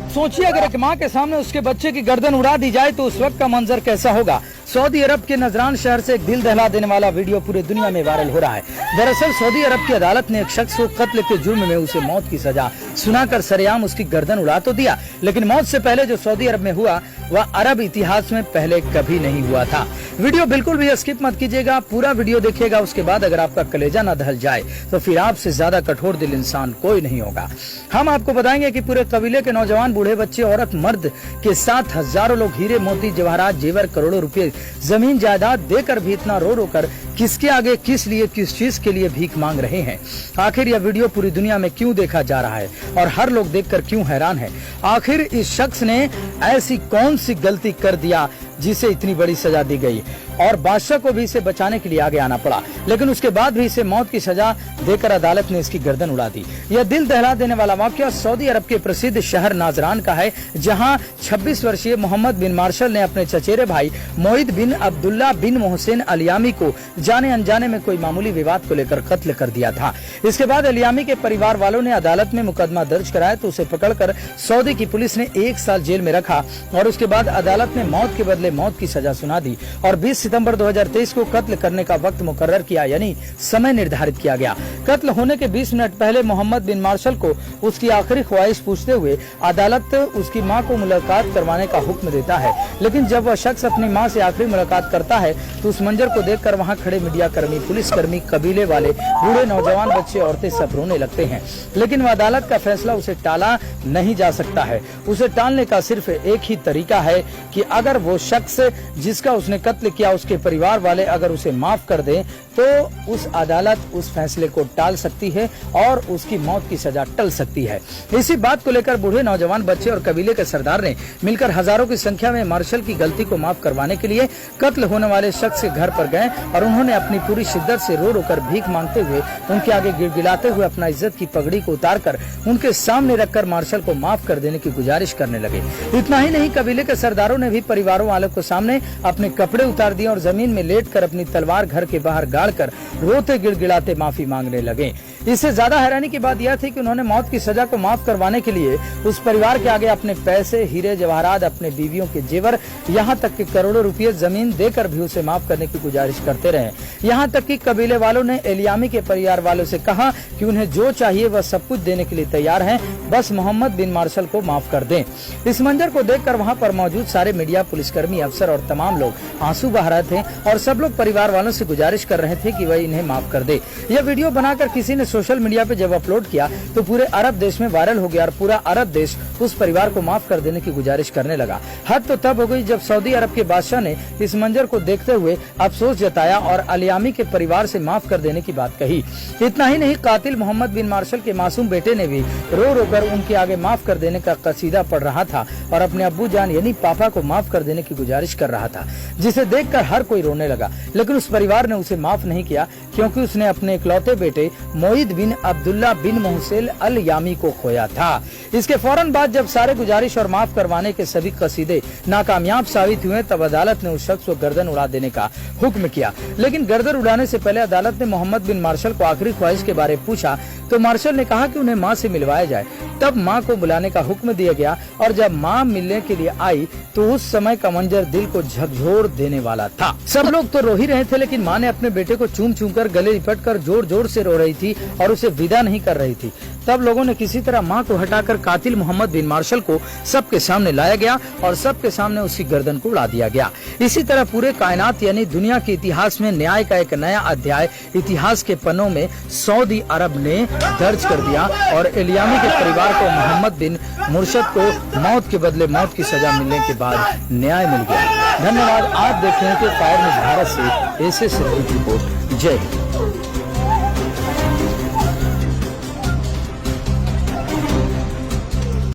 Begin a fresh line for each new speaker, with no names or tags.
सोचिए अगर एक माँ के सामने उसके बच्चे की गर्दन उड़ा दी जाए तो उस वक्त का मंजर कैसा होगा। सऊदी अरब के नजरान शहर से एक दिल दहला देने वाला वीडियो पूरी दुनिया में वायरल हो रहा है। दरअसल सऊदी अरब की अदालत ने एक शख्स को कत्ल के जुर्म में उसे मौत की सजा सुनाकर सरेआम उसकी गर्दन उड़ा तो दिया, लेकिन मौत से पहले जो सऊदी अरब में हुआ वह अरब इतिहास में पहले कभी नहीं हुआ था। वीडियो बिल्कुल भी स्किप मत कीजिएगा, पूरा वीडियो देखिएगा। उसके बाद अगर आपका कलेजा न दहल जाए तो फिर आपसे ज्यादा कठोर दिल इंसान कोई नहीं होगा। हम आपको बताएंगे कि पूरे कबीले के नौजवान, बूढ़े, बच्चे, औरत, मर्द के साथ हजारों लोग हीरे, मोती, जवाहरात, जेवर, करोड़ों रुपए, जमीन जायदाद देकर भी इतना रो रो कर किसके आगे, किस लिए, किस चीज के लिए भीख मांग रहे हैं। आखिर यह वीडियो पूरी दुनिया में क्यों देखा जा रहा है और हर लोग देखकर क्यों हैरान है। आखिर इस शख्स ने ऐसी कौन सी गलती कर दिया जिसे इतनी बड़ी सजा दी गई और बादशाह को भी इसे बचाने के लिए आगे आना पड़ा, लेकिन उसके बाद भी इसे मौत की सजा देकर अदालत ने इसकी गर्दन उड़ा दी। यह दिल दहला देने वाला वाकया सऊदी अरब के प्रसिद्ध शहर नाजरान का है, जहां 26 वर्षीय मोहम्मद बिन मार्शल ने अपने चचेरे भाई मोहित बिन अब्दुल्ला बिन मोहसिन अलियामी को जाने अनजाने में कोई मामूली विवाद को लेकर कत्ल कर दिया था। इसके बाद अलियामी के परिवार वालों ने अदालत में मुकदमा दर्ज कराया तो उसे पकड़कर सऊदी की पुलिस ने 1 साल जेल में रखा और उसके बाद अदालत ने मौत के बदले मौत की सजा सुना दी और 20 सितंबर 2023 को कत्ल करने का वक्त मुकर्रर किया, यानी समय निर्धारित किया गया। कत्ल होने के 20 मिनट पहले मोहम्मद बिन मार्शल को उसकी आखिरी ख्वाहिश पूछते हुए अदालत उसकी मां को मुलाकात करवाने का हुक्म देता है, लेकिन जब वह शख्स अपनी मां से आखिरी मुलाकात करता है तो उस मंजर को देखकर वहां खड़े मीडिया कर्मी, पुलिस कर्मी, कबीले वाले, बूढ़े, नौजवान, बच्चे, औरतें सब रोने लगते हैं। लेकिन वह अदालत का फैसला उसे टाला नहीं जा सकता है। उसे टालने का सिर्फ एक ही तरीका है कि अगर वो शख्स जिसका उसने कत्ल किया उसके परिवार वाले अगर उसे माफ कर दें तो उस अदालत उस फैसले को टाल सकती है और उसकी मौत की सजा टल सकती है। इसी बात को लेकर बूढ़े, नौजवान, बच्चे और कबीले के सरदार ने मिलकर हजारों की संख्या में मार्शल की गलती को माफ करवाने के लिए कत्ल होने वाले शख्स के घर पर गए और उन्होंने अपनी पूरी शिद्दत से रो रो कर भीख मांगते हुए उनके आगे गिड़गिड़ाते हुए अपना इज्जत की पगड़ी को उतारकर उनके सामने रखकर मार्शल को माफ कर देने की गुजारिश करने लगे। इतना ही नहीं, कबीले के सरदारों ने भी परिवारों वालों को सामने अपने कपड़े उतार दिए और जमीन में लेटकर अपनी तलवार घर के बाहर गाड़कर रोते गिड़गिड़ाते माफी मांगने लगे। इससे ज्यादा हैरानी की बात यह थी कि उन्होंने मौत की सजा को माफ करवाने के लिए उस परिवार के आगे अपने पैसे, हीरे, जवाहरात, अपने बीवियों के जेवर, यहाँ तक कि करोड़ों रुपये जमीन देकर भी उसे माफ करने की गुजारिश करते रहे। यहाँ तक कि कबीले वालों ने एलियामी के परिवार वालों से कहा कि उन्हें जो चाहिए वह सब कुछ देने के लिए तैयार हैं, बस मोहम्मद बिन मार्शल को माफ कर दें। इस मंजर को देखकर वहाँ पर मौजूद सारे मीडिया, पुलिसकर्मी, अफसर और तमाम लोग आंसू बहा रहे थे और सब लोग परिवार वालों से गुजारिश कर रहे थे कि वह इन्हें माफ कर दे। यह वीडियो बनाकर किसी ने सोशल मीडिया पे जब अपलोड किया तो पूरे अरब देश में वायरल हो गया और पूरा अरब देश उस परिवार को माफ कर देने की गुजारिश करने लगा। हद तो तब हो गई जब सऊदी अरब के बादशाह ने इस मंजर को देखते हुए अफसोस जताया और अलियामी के परिवार से माफ कर देने की बात कही। इतना ही नहीं, कातिल मोहम्मद बिन मार्शल के मासूम बेटे ने भी रो रो कर उनके आगे माफ कर देने का कसीदा पढ़ रहा था और अपने अब्बू जान यानी पापा को माफ कर देने की गुजारिश कर रहा था, जिसे देखकर हर कोई रोने लगा। लेकिन उस परिवार ने उसे माफ नहीं किया क्योंकि उसने अपने इकलौते बेटे मोहित बिन अब्दुल्ला बिन मोहसिन अल यामी को खोया था। इसके फौरन बाद जब सारे गुजारिश और माफ करवाने के सभी कसीदे नाकामयाब साबित हुए तब अदालत ने उस शख्स को गर्दन उड़ा देने का हुक्म किया। लेकिन गर्दन उड़ाने से पहले अदालत ने मोहम्मद बिन मार्शल को आखिरी ख्वाहिश के बारे में पूछा तो मार्शल ने कहा कि उन्हें मां से मिलवाया जाए। तब मां को बुलाने का हुक्म दिया गया और जब मां मिलने के लिए आई तो उस समय का मंजर दिल को झकझोर देने वाला था। सब लोग तो रो ही रहे थे, लेकिन मां ने अपने बेटे को चूम चूम कर गले लिपट कर जोर जोर से रो रही थी और उसे विदा नहीं कर रही थी। तब लोगों ने किसी तरह मां को हटाकर कातिल मोहम्मद बिन मार्शल को सबके सामने लाया गया और सबके सामने उसकी गर्दन को उड़ा दिया गया। इसी तरह पूरे कायनात यानी दुनिया के इतिहास में न्याय का एक नया अध्याय इतिहास के पन्नों में सऊदी अरब ने दर्ज कर दिया और एलियामी के परिवार को मोहम्मद बिन मुर्शद को मौत के बदले मौत की सजा मिलने के बाद न्याय मिल गया। धन्यवाद। आप देख रहे हैं कि फायर न्यूज़ भारत से एसएस रिपोर्ट। जय हिंद।